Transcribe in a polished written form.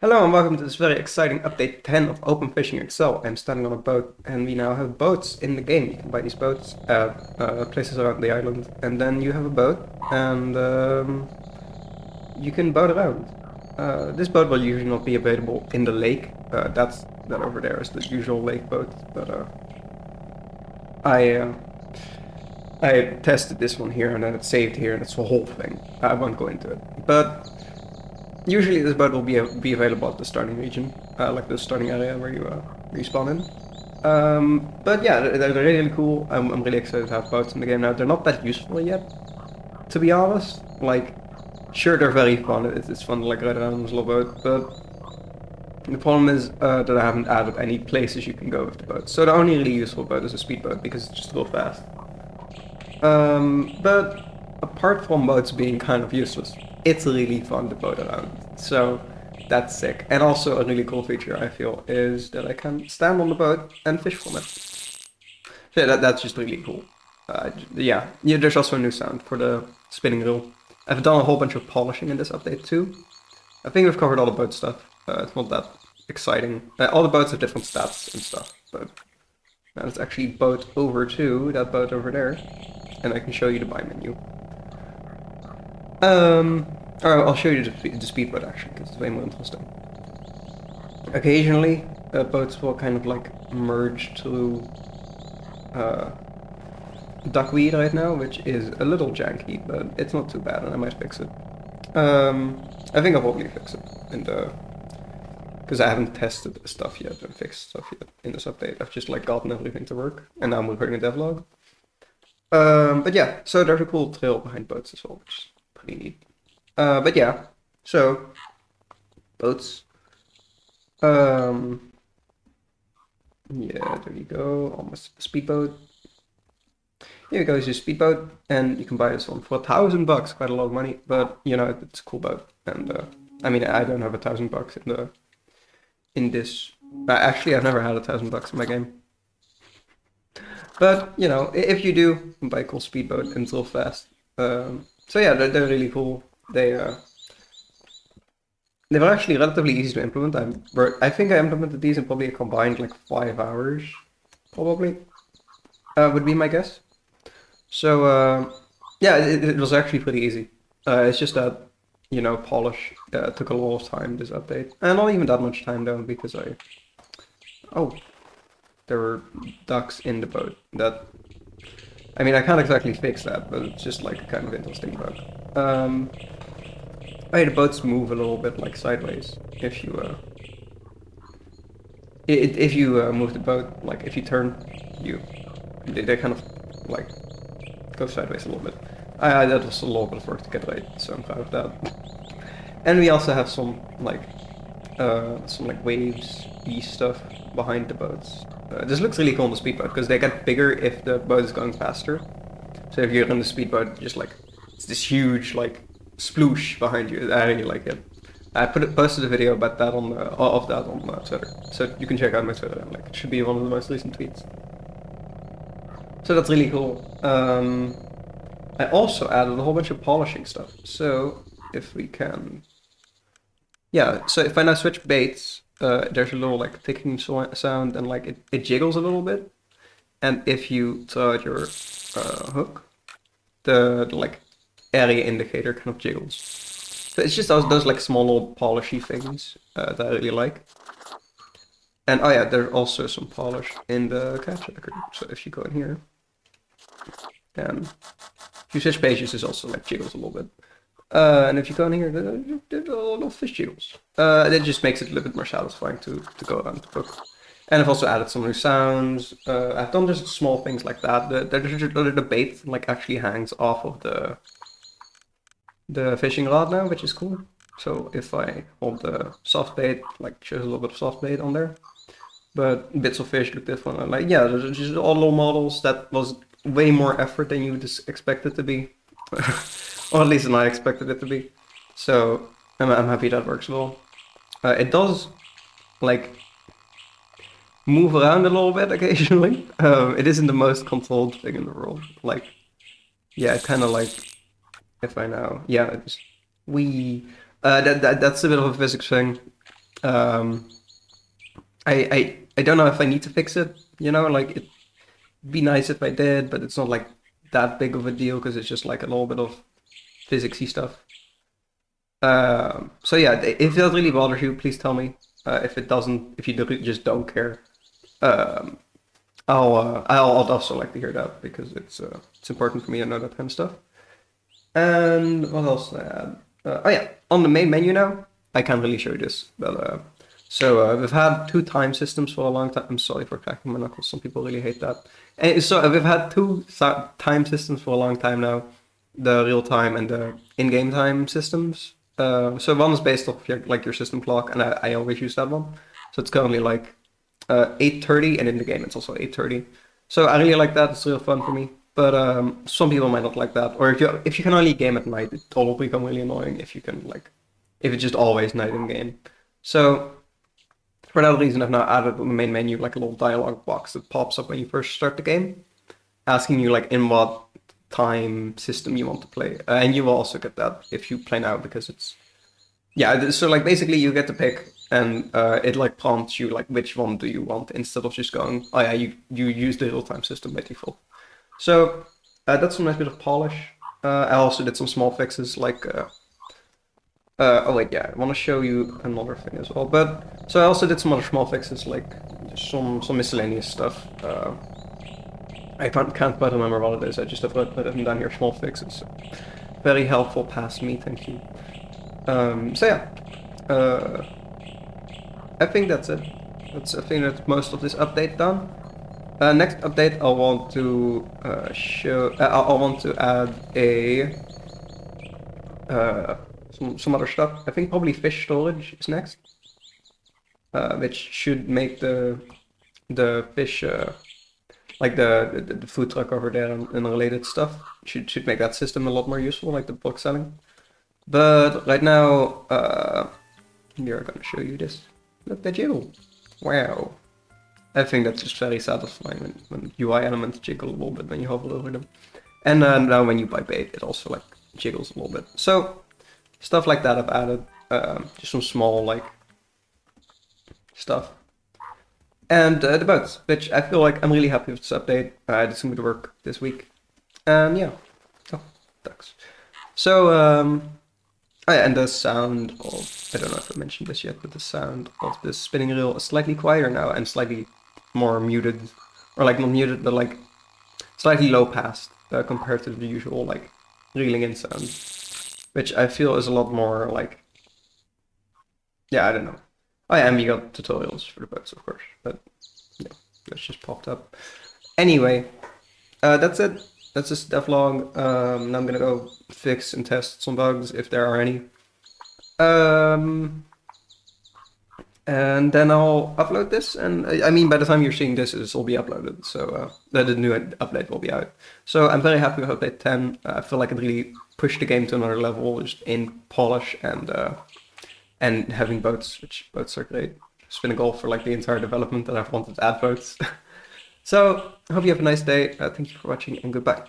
Hello and welcome to this very exciting update 10 of Open Fishing Excel. I'm standing on a boat and we now have boats in the game. You can buy these boats at places around the island and then you have a boat and you can boat around. This boat will usually not be available in the lake. That over there is the usual lake boat, but I uh, I tested this one here and then it's saved here and it's the whole thing. I won't go into it. But usually this boat will be available at the starting region, like the starting area where you respawn in. But yeah, they're really cool. I'm really excited to have boats in the game now. They're not that useful yet, to be honest. Like, sure, they're very fun. It's fun to like ride around in this little boat, but the problem is that I haven't added any places you can go with the boat. So the only really useful boat is a speedboat because it's just real fast. But apart from boats being kind of useless, it's really fun to boat around. So that's sick. And also a really cool feature I feel is that I can stand on the boat and fish from it. So that's just really cool. Yeah, there's also a new sound for the spinning reel. I've done a whole bunch of polishing in this update too. I think we've covered all the boat stuff. It's not that exciting. All the boats have different stats and stuff, but now let's actually boat over to that boat over there, and I can show you the buy menu. Or I'll show you the speedboat actually, because it's way more interesting. Occasionally, boats will kind of like merge through duckweed right now, which is a little janky, but it's not too bad, and I might fix it. I think I'll probably fix it in the because I haven't tested stuff yet and fixed stuff yet in this update. I've just like gotten everything to work, and now I'm recording a devlog. But yeah, so there's a cool trail behind boats as well, which is pretty neat. But yeah, so boats. Um, yeah, there you go. Almost a speedboat. Here you go, it's your speedboat, and you can buy this one for $1,000, quite a lot of money, but you know it's a cool boat. And I mean, I don't have $1,000 in this. Actually, I've never had $1,000 in my game. But you know, if you do, buy a cool speedboat and it's real fast. So yeah, they're really cool. They were actually relatively easy to implement. I think I implemented these in probably a combined like 5 hours, probably, would be my guess. So yeah, it was actually pretty easy. It's just that, you know, polish took a lot of time this update, and not even that much time though, because oh, there were ducks in the boat. I mean, I can't exactly fix that, but it's just like kind of interesting bug. Oh, yeah, the boats move a little bit like sideways if you if you move the boat, like if you turn, they kind of like go sideways a little bit. That was a little bit of work to get right, so I'm proud of that. And we also have some like waves, stuff behind the boats. This looks really cool on the speedboat because they get bigger if the boat is going faster. So if you're in the speedboat, just like it's this huge like sploosh behind you. I really like it. I posted a video about that of that on Twitter, so you can check out my Twitter. Like it should be one of the most recent tweets. So that's really cool. I also added a whole bunch of polishing stuff. So if we can, yeah. So if I now switch baits, there's a little like ticking sound and like it jiggles a little bit. And if you throw out your hook, the like area indicator kind of jiggles. So it's just those like small little polishy things that I really like. And oh yeah, there's also some polish in the catch record. So if you go in here, and if you switch pages, it also like jiggles a little bit. And if you go in here, the little fish jiggles. That just makes it a little bit more satisfying to go around the book. And I've also added some new sounds. I've done just small things like that. The bait like actually hangs off of the fishing rod now, which is cool. So if I hold the soft bait, like shows a little bit of soft bait on there, but bits of fish look different. And like yeah, there's just all little models. That was way more effort than you would expect it to be, or at least than I expected it to be. So I'm happy that works well. It does like move around a little bit occasionally. It isn't the most controlled thing in the world. Like yeah, kind of like if I know, yeah, it's we. That's a bit of a physics thing. Um, I don't know if I need to fix it. You know, like it'd be nice if I did, but it's not like that big of a deal because it's just like a little bit of physicsy stuff. So yeah, if that really bothers you, please tell me. If it doesn't, if you just don't care, um, I'll also like to hear that because it's important for me to know that kind of stuff. And what else did I add? Oh yeah, on the main menu now, I can't really show you this, but we've had two time systems for a long time. I'm sorry for cracking my knuckles. Some people really hate that. And so we've had two time systems for a long time now, the real time and the in-game time systems. So one is based off your system clock, and I always use that one. So it's currently like 8:30, and in the game it's also 8:30. So I really like that. It's real fun for me. But some people might not like that. Or if you can only game at night, it will become really annoying if you can like if it's just always night in game. So for that reason, I've now added on the main menu like a little dialogue box that pops up when you first start the game, asking you like in what time system you want to play, and you will also get that if you play now because it's yeah. So like basically you get to pick, and it like prompts you like which one do you want instead of just going oh yeah you use the real time system by default. So that's a nice bit of polish. I also did some small fixes like oh wait, yeah, I want to show you another thing as well. But so I also did some other small fixes, like some miscellaneous stuff. I can't quite remember what it is. I just have written down here small fixes. Very helpful past me, thank you. So yeah, I think that's it. I think that's most of this update done. Next update, I want to show. I want to add a some other stuff. I think probably fish storage is next, which should make the fish like the food truck over there and related stuff should make that system a lot more useful, like the bulk selling. But right now, we are gonna show you this. Look at you! Wow. I think that's just very satisfying when UI elements jiggle a little bit when you hover over them. And now when you buy bait, it also like jiggles a little bit. So stuff like that I've added. Just some small like stuff. And the boats, which I feel like I'm really happy with this update. I did some good work this week. And yeah. Oh, thanks. So, oh yeah, and the sound of, I don't know if I mentioned this yet, but the sound of the spinning reel is slightly quieter now and slightly more muted. Or like not muted, but like slightly low passed compared to the usual like reeling in sound. Which I feel is a lot more like, yeah, I don't know. Oh yeah, and we got tutorials for the boats, of course, but yeah, that's just popped up. Anyway, that's it. That's this devlog. Now I'm gonna go fix and test some bugs if there are any. And then I'll upload this, and I mean by the time you're seeing this, this will be uploaded, so the new update will be out. So I'm very happy with update 10. I feel like it really pushed the game to another level, just in polish and having boats, which boats are great. It's been a goal for like the entire development that I've wanted to add boats. So I hope you have a nice day. Thank you for watching and goodbye.